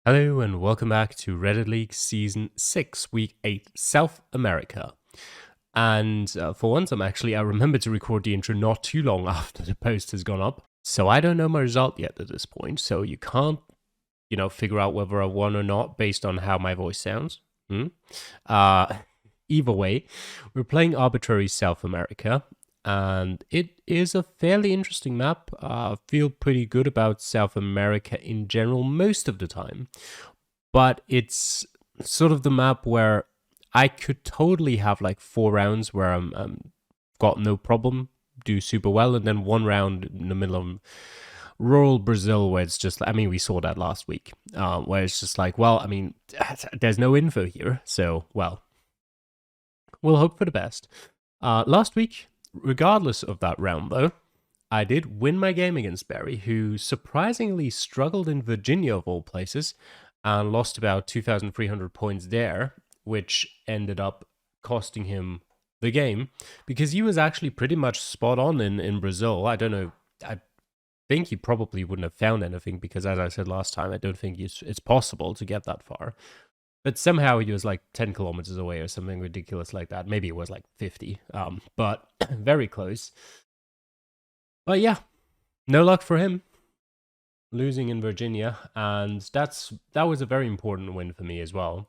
Hello and welcome back to Reddit League Season 6, Week 8, South America. And for once, I remembered to record the intro not too long after the post has gone up. So I don't know my result yet at this point. So you can't, figure out whether I won or not based on how my voice sounds. Uh, Either way, we're playing Arbitrary South America. And it is a fairly interesting map. I feel pretty good about South America in general most of the time. But it's sort of the map where I could totally have like 4 rounds where I'm got no problem, do super well, and then 1 round in the middle of rural Brazil where it's just, we saw that last week, where it's just like, there's no info here, so, well, we'll hope for the best. Last week, regardless of that round, though, I did win my game against Barry, who surprisingly struggled in Virginia, of all places, and lost about 2,300 points there, which ended up costing him the game, because he was actually pretty much spot on in Brazil. I don't know. I think he probably wouldn't have found anything, because as I said last time, I don't think it's possible to get that far. But somehow he was like 10 kilometers away or something ridiculous like that. Maybe it was like 50, but very close. But yeah, no luck for him, losing in Virginia, and that was a very important win for me as well,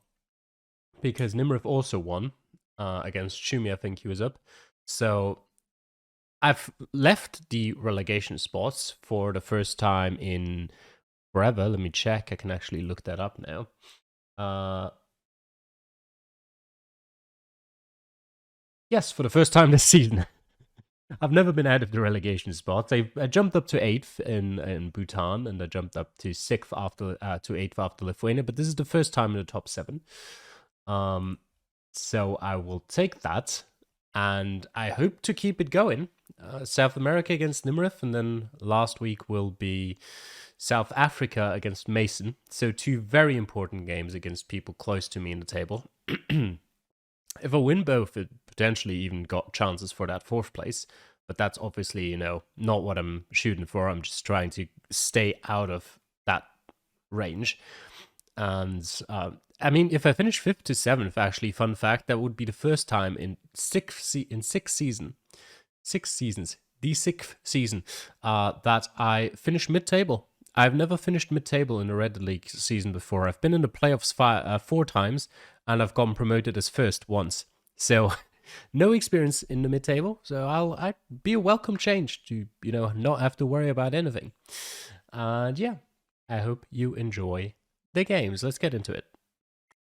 because Nimrith also won against Shumi. I think he was up. So I've left the relegation spots for the first time in forever. Let me check. I can actually look that up now. Yes, for the first time this season. I've never been out of the relegation spots. I jumped up to 8th in Bhutan, and I jumped up to 6th after to 8th after Lithuania. But this is the first time in the top 7. So I will take that, and I hope to keep it going. South America against Nimrith, and then last week will be South Africa against Mason. So 2 very important games against people close to me in the table. If I win both, it potentially even got chances for that 4th place. But that's obviously, not what I'm shooting for. I'm just trying to stay out of that range. And if I finish 5th to 7th, actually, fun fact, that would be the first time in 6 seasons, the 6th season, that I finish mid-table. I've never finished mid-table in a Red League season before. I've been in the playoffs 4 times, and I've gotten promoted as first once. So, no experience in the mid-table. So I'd be a welcome change to, not have to worry about anything. And yeah, I hope you enjoy the games. Let's get into it.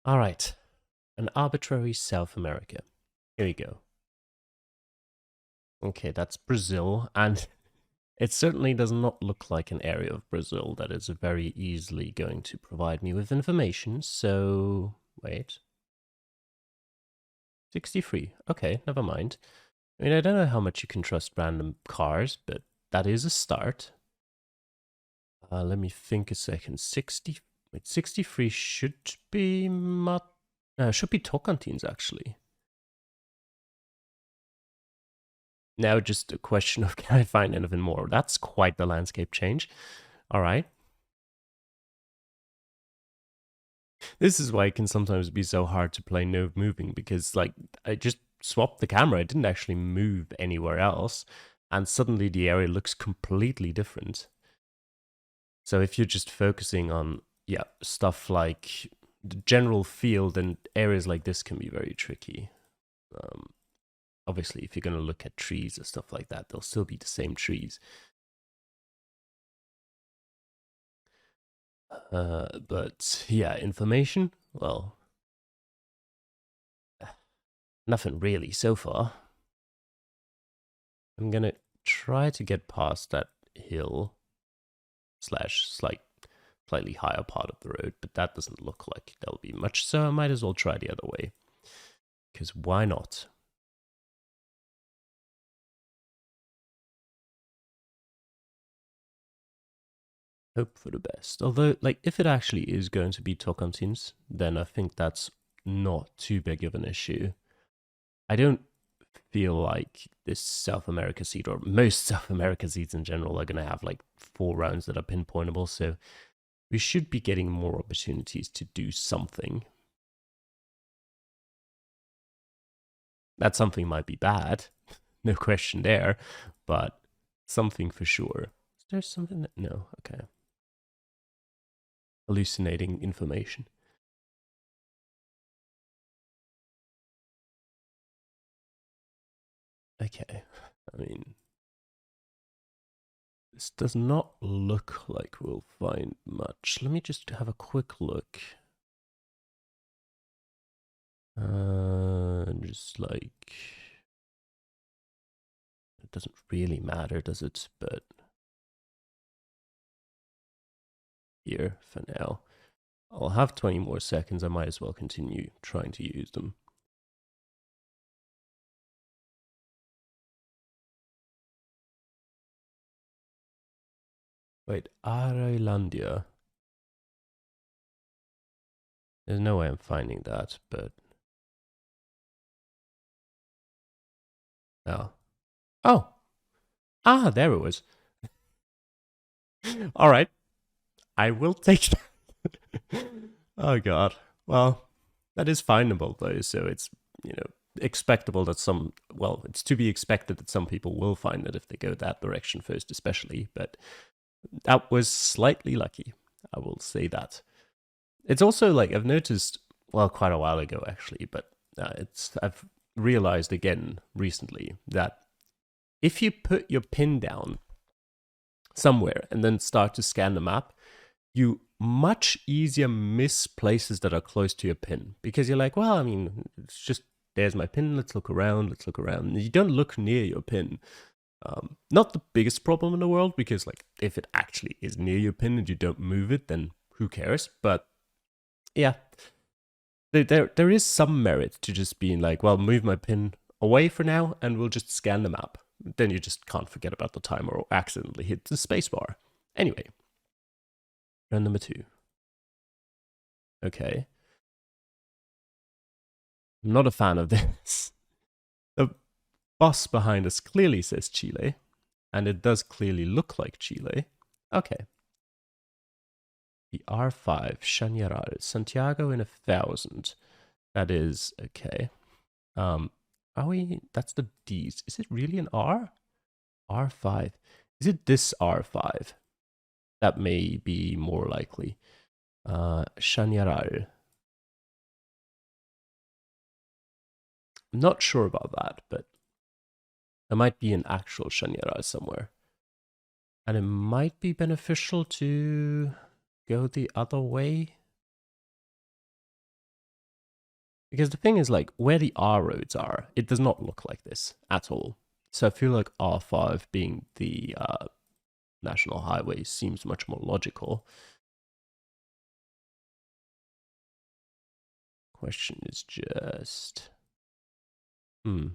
All right, an arbitrary South America. Here we go. Okay, that's Brazil, and it certainly does not look like an area of Brazil that is very easily going to provide me with information, so wait. 63. Okay, never mind. I don't know how much you can trust random cars, but that is a start. Let me think a second. 63 should be Tocantins, actually. Now just a question of, can I find anything more? That's quite the landscape change. All right. This is why it can sometimes be so hard to play no moving, because I just swapped the camera. It didn't actually move anywhere else, and suddenly the area looks completely different. So if you're just focusing on stuff like the general field, then areas like this can be very tricky. Obviously, if you're going to look at trees or stuff like that, they'll still be the same trees. But yeah, information, well, nothing really so far. I'm going to try to get past that hill / slightly higher part of the road, but that doesn't look like there'll be much, so I might as well try the other way. Because why not? Hope for the best. Although, if it actually is going to be Tocantins, then I think that's not too big of an issue. I don't feel like this South America seed, or most South America seeds in general, are going to have 4 rounds that are pinpointable, so we should be getting more opportunities to do something. That something might be bad, no question there, but something for sure. Is there something that... No, okay. Hallucinating information. Okay, I mean, this does not look like we'll find much. Let me just have a quick look. Just like... It doesn't really matter, does it? But here for now. I'll have 20 more seconds. I might as well continue trying to use them. Wait, Irelandia. There's no way I'm finding that, but... Oh. Oh! Ah, there it was. Alright. I will take that. Oh god. Well, that is findable though, so it's, you know, expectable that some... Well, it's to be expected that some people will find it if they go that direction first, especially, but that was slightly lucky. I will say that. It's also like I've noticed, well, quite a while ago actually, but I've realized again recently that if you put your pin down somewhere and then start to scan the map, you much easier miss places that are close to your pin because you're like, well, I mean, it's just there's my pin. Let's look around. Let's look around. And you don't look near your pin. Not the biggest problem in the world because, like, if it actually is near your pin and you don't move it, then who cares? But yeah, there is some merit to just being like, well, move my pin away for now and we'll just scan the map. Then you just can't forget about the timer or accidentally hit the spacebar. Anyway, round number 2. Okay. I'm not a fan of this. The bus behind us clearly says Chile, and it does clearly look like Chile. Okay. The R5, Chañaral, Santiago in 1,000. That is okay. Are we? That's the D's. Is it really an R? R5. Is it this R5? That may be more likely. Chañaral. I'm not sure about that, but there might be an actual Chañaral somewhere. And it might be beneficial to go the other way. Because the thing is, like, where the R roads are, it does not look like this at all. So I feel like R5 being the national highway seems much more logical. Question is just... do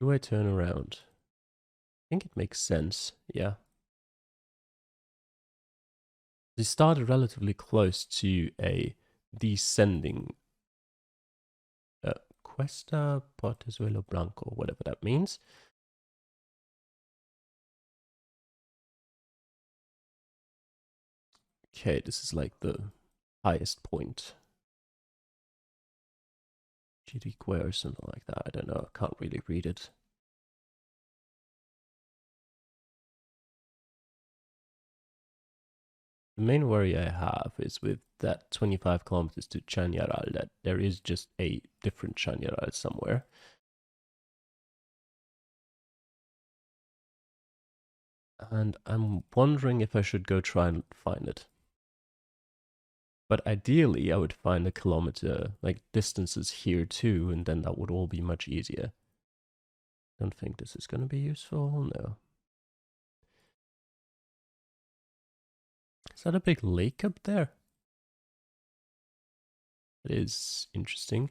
I turn around? I think it makes sense, yeah. They started relatively close to a descending Cuesta Portezuelo Blanco, whatever that means. Okay, this is like the highest point. GeoGuessr or something like that. I don't know. I can't really read it. The main worry I have is with that 25 kilometers to Chañaral that there is just a different Chañaral somewhere. And I'm wondering if I should go try and find it. But ideally, I would find a kilometer, like distances here too, and then that would all be much easier. Don't think this is going to be useful, no. Is that a big lake up there? It is interesting.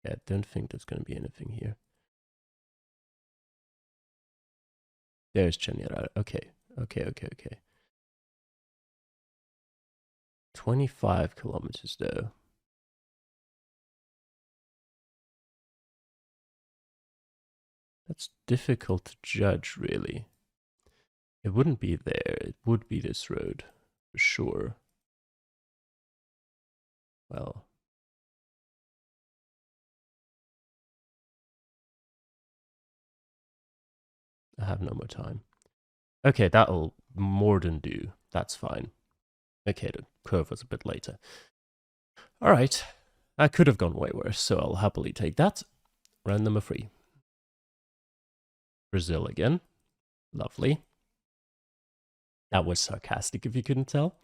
Yeah, I don't think there's going to be anything here. There's Chañaral. Okay. 25 kilometers though. That's difficult to judge, really. It wouldn't be there. It would be this road, for sure. Well, I have no more time. Okay, that'll more than do. That's fine. Okay, the curve was a bit later. All right. That could have gone way worse, so I'll happily take that. Round number 3. Brazil again. Lovely. That was sarcastic if you couldn't tell.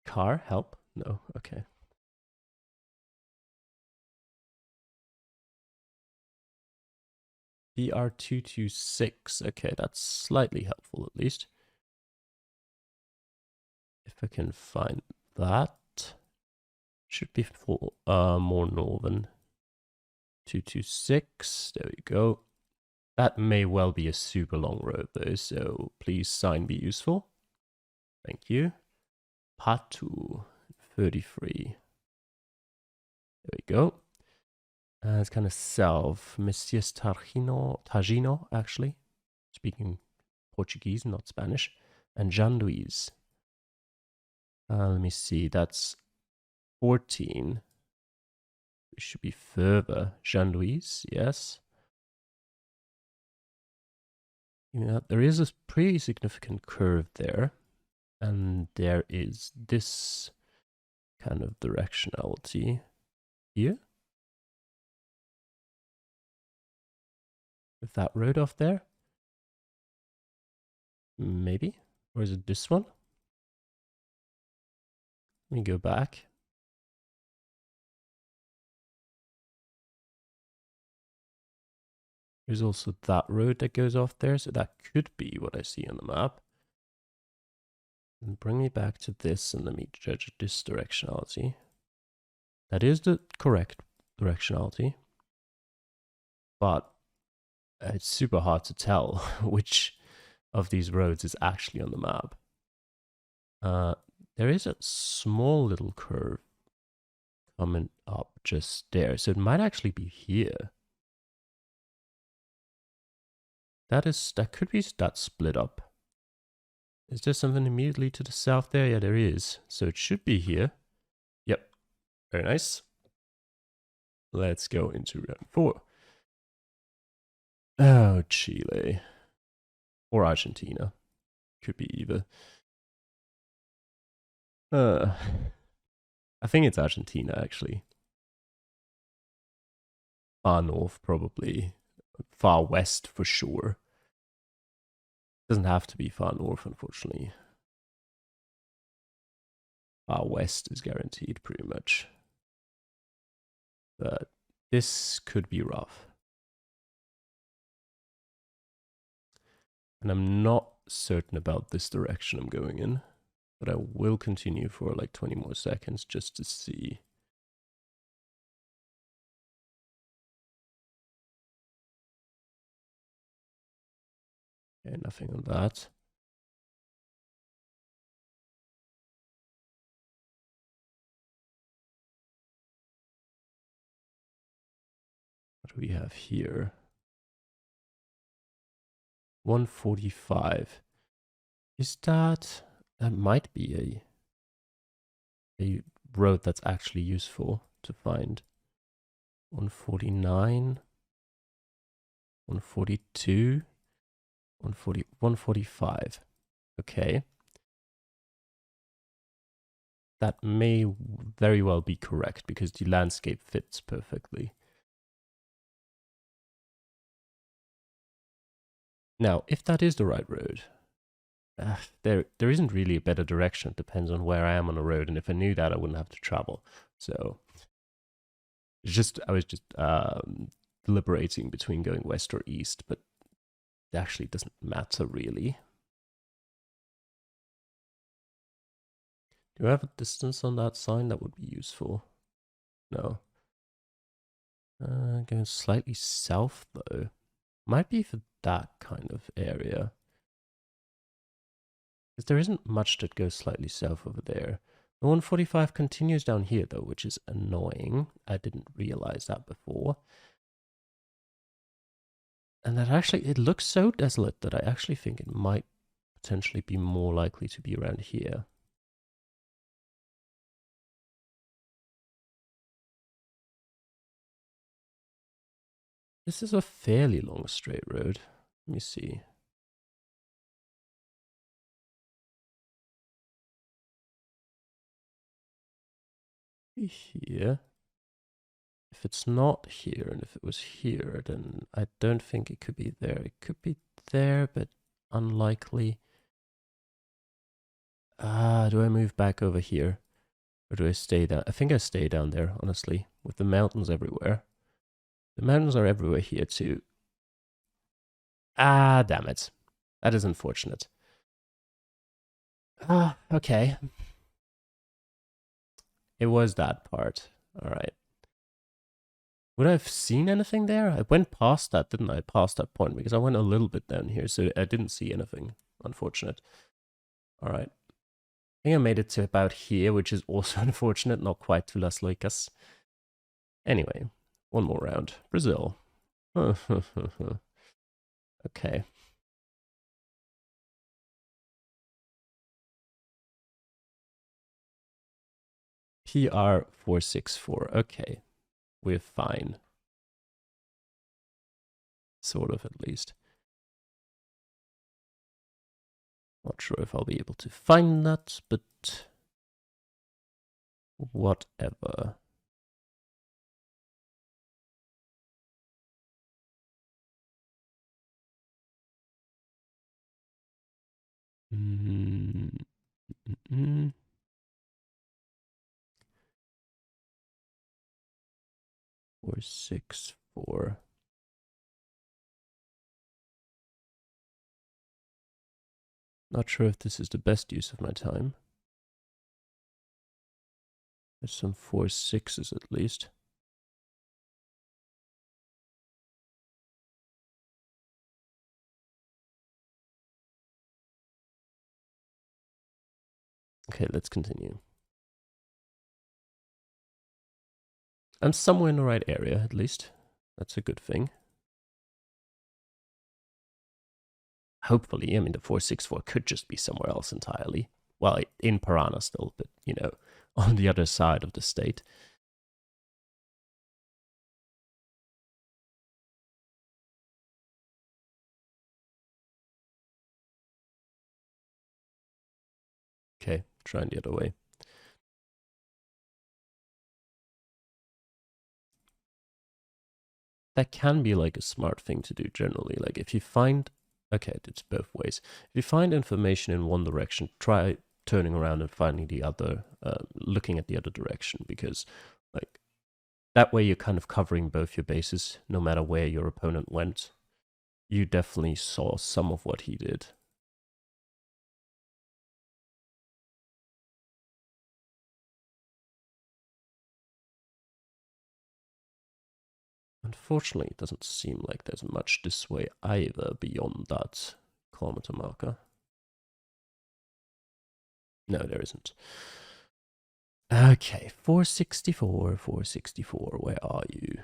Car, help? No, okay. BR226. Okay, that's slightly helpful at least. If I can find that. Should be for more northern. 226. There we go. That may well be a super long road though, so please sign be useful. Thank you. Patu 33. There we go. It's kind of south. Messias Tagino, actually. Speaking Portuguese, not Spanish. And Jean Louise. Let me see. That's 14. It should be further. Jean Louise, yes. There is a pretty significant curve there. And there is this kind of directionality here. With that road off there? Maybe? Or is it this one? Let me go back. There's also that road that goes off there, so that could be what I see on the map. And bring me back to this and let me judge this directionality. That is the correct directionality. But it's super hard to tell which of these roads is actually on the map. There is a small little curve coming up just there, so it might actually be here. That could be that split up. Is there something immediately to the south there? Yeah, there is. So it should be here. Yep. Very nice. Let's go into round 4. Oh, Chile. Or Argentina. Could be either. I think it's Argentina, actually. Far north, probably. Far west, for sure. Doesn't have to be far north, unfortunately. Far west is guaranteed, pretty much. But this could be rough. And I'm not certain about this direction I'm going in. But I will continue for like 20 more seconds just to see. Okay, nothing on that. What do we have here? 145. Is that... That might be a road that's actually useful to find. 149. 142. 145. Okay. That may very well be correct because the landscape fits perfectly. Now, if that is the right road, there isn't really a better direction. It depends on where I am on the road, and if I knew that, I wouldn't have to travel. So, I was just deliberating between going west or east, but it actually doesn't matter really. Do I have a distance on that sign? That would be useful. No. Going slightly south though. Might be for that kind of area. Because there isn't much that goes slightly south over there. The 145 continues down here, though, which is annoying. I didn't realize that before. And that actually, it looks so desolate that I actually think it might potentially be more likely to be around here. This is a fairly long straight road. Let me see. Here. If it's not here, and if it was here, then I don't think it could be there. It could be there, but unlikely. Do I move back over here? Or do I stay down? I think I stay down there, honestly, with the mountains everywhere. The mountains are everywhere here, too. Ah, damn it. That is unfortunate. Okay. It was that part. All right. Would I have seen anything there? I went past that, didn't I? Past that point, because I went a little bit down here, so I didn't see anything. Unfortunate. All right. I think I made it to about here, which is also unfortunate, not quite to Las Loicas. Anyway, one more round. Brazil. Okay. PR464. Okay. We're fine. Sort of, at least. Not sure if I'll be able to find that, but whatever. Mm -mm. 464. Not sure if this is the best use of my time. There's some 4-6s at least. Okay, let's continue. I'm somewhere in the right area, at least. That's a good thing. Hopefully, I mean, the 464 could just be somewhere else entirely. Well, in Parana still, but, you know, on the other side of the state. Okay, trying the other way. That can be like a smart thing to do generally. Like if you find, okay, it's both ways. If you find information in one direction, try turning around and finding the other, looking at the other direction, because like that way you're kind of covering both your bases, no matter where your opponent went. You definitely saw some of what he did. Unfortunately, it doesn't seem like there's much this way either beyond that kilometer marker. No, there isn't. Okay, 464, 464, where are you?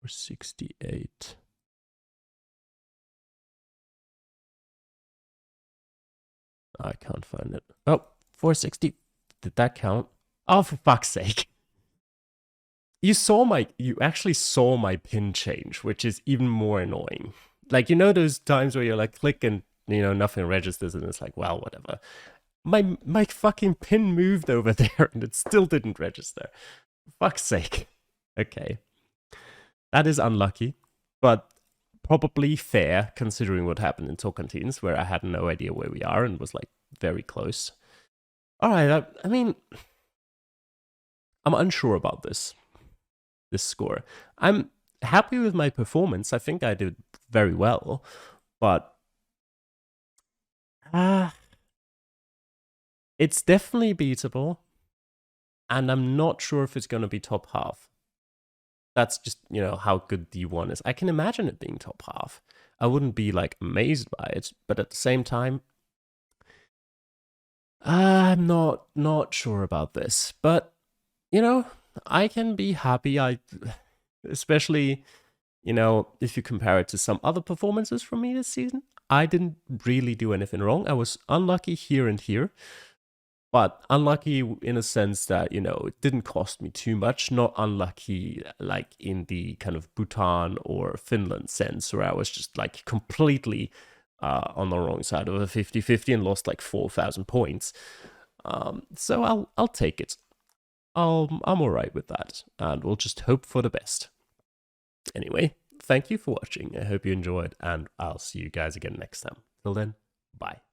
Or 68. I can't find it. Oh, 460. Did that count? Oh, for fuck's sake. You actually saw my pin change, which is even more annoying. Like, you know those times where you're like, click and, you know, nothing registers and it's like, well, whatever. My fucking pin moved over there and it still didn't register. For fuck's sake. Okay. That is unlucky, but probably fair considering what happened in Tocantins, where I had no idea where we are and was like very close. All right, I mean, I'm unsure about this score. I'm happy with my performance. I think I did very well, but It's definitely beatable, and I'm not sure if it's going to be top half. That's just, how good D1 is. I can imagine it being top half. I wouldn't be like amazed by it, but at the same time, I'm not sure about this. But, I can be happy. Especially, if you compare it to some other performances from me this season, I didn't really do anything wrong. I was unlucky here and here, but unlucky in a sense that, it didn't cost me too much. Not unlucky like in the kind of Bhutan or Finland sense, where I was just like completely on the wrong side of a 50-50 and lost like 4,000 points. So I'll take it. I'm all right with that, and we'll just hope for the best. Anyway, thank you for watching. I hope you enjoyed, and I'll see you guys again next time. Till then, bye.